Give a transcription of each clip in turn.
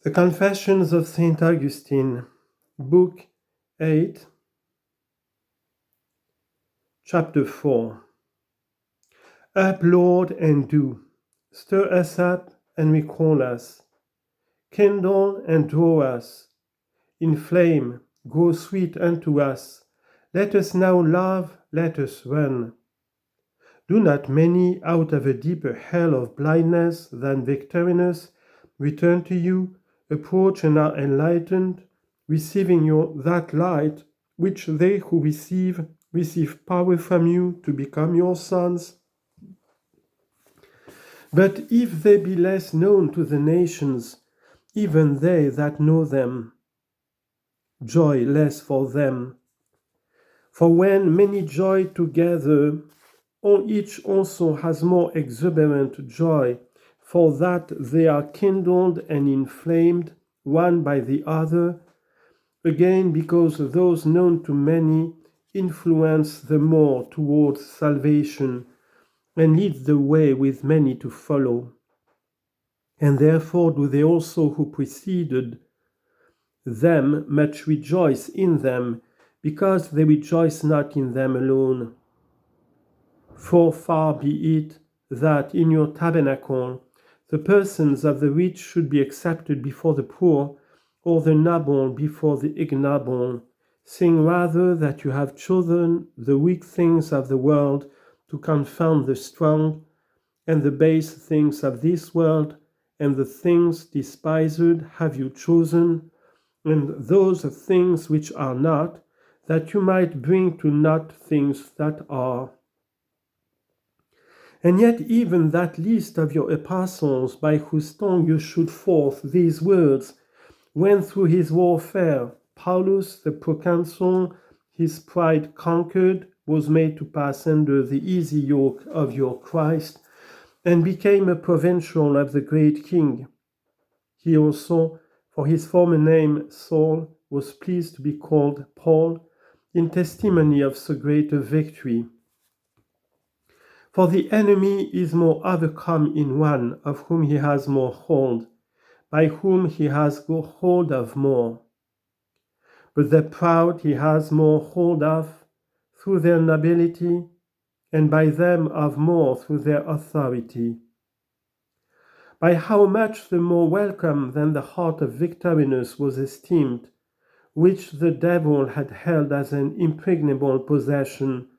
The Confessions of Saint Augustine, Book 8, Chapter 4. Up, Lord, and do. Stir us up and recall us. Kindle and draw us. Inflame, grow sweet unto us. Let us now love, let us run. Do not many out of a deeper hell of blindness than Victorinus return to you, approach and are enlightened, receiving that light which they who receive power from you to become your sons? But if they be less known to the nations, even they that know them, joy less for them. For when many joy together, each also has more exuberant joy, for that they are kindled and inflamed one by the other, again because those known to many influence the more towards salvation, and lead the way with many to follow. And therefore do they also who preceded them much rejoice in them, because they rejoice not in them alone. For far be it that in your tabernacle the persons of the rich should be accepted before the poor, or the noble before the ignoble, seeing rather that you have chosen the weak things of the world to confound the strong, and the base things of this world, and the things despised have you chosen, and those things which are not, that you might bring to naught things that are. And yet even that least of your apostles, by whose tongue you shoot forth these words, when through his warfare Paulus the proconsul, his pride conquered, was made to pass under the easy yoke of your Christ, and became a provincial of the great king. He also, for his former name Saul, was pleased to be called Paul, in testimony of so great a victory. For the enemy is more overcome in one of whom he has more hold, by whom he has hold of more. But the proud he has more hold of through their nobility, and by them of more through their authority. By how much the more welcome then the heart of Victorinus was esteemed, which the devil had held as an impregnable possession,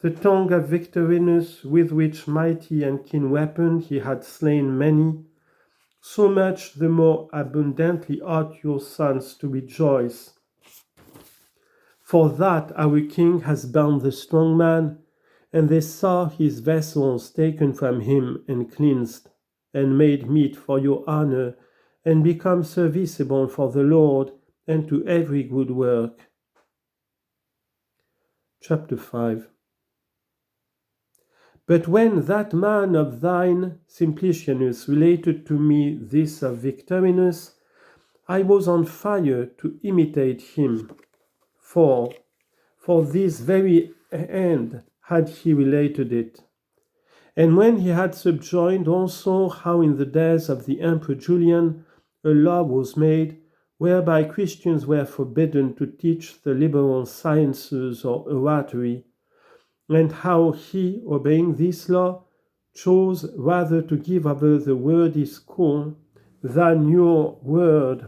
the tongue of Victorinus, with which mighty and keen weapon he had slain many, so much the more abundantly ought your sons to rejoice. For that our king has bound the strong man, and they saw his vessels taken from him and cleansed, and made meet for your honor, and become serviceable for the Lord, and to every good work. Chapter 5. But when that man of thine, Simplicianus, related to me this of Victorinus, I was on fire to imitate him, for this very end had he related it. And when he had subjoined also how in the days of the Emperor Julian a law was made, whereby Christians were forbidden to teach the liberal sciences or oratory, and how he, obeying this law, chose rather to give over the wordy school than your word,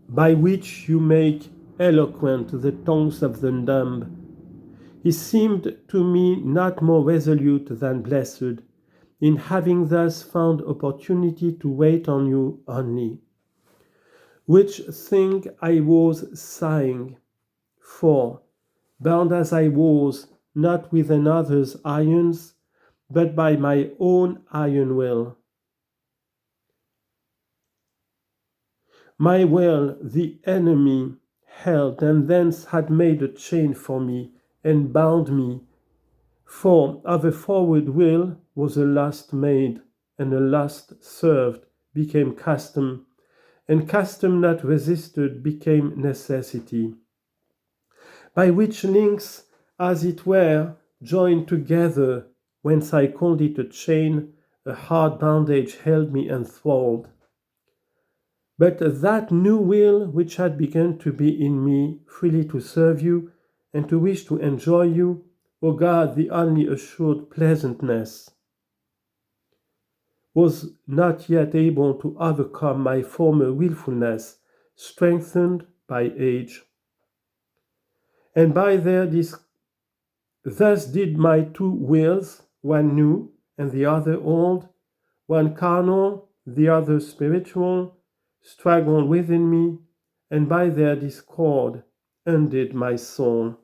by which you make eloquent the tongues of the dumb. He seemed to me not more resolute than blessed, in having thus found opportunity to wait on you only. Which thing I was sighing, for, bound as I was, not with another's irons, but by my own iron will. My will the enemy held, and thence had made a chain for me, and bound me. For of a forward will was a lust made, and a lust served became custom, and custom not resisted became necessity. By which links, as it were, joined together, whence I called it a chain, a hard bondage held me enthralled. But that new will which had begun to be in me, freely to serve you and to wish to enjoy you, O God, the only assured pleasantness, was not yet able to overcome my former willfulness, strengthened by age. And by thus did my two wills, one new and the other old, one carnal, the other spiritual, struggle within me, and by their discord undid my soul.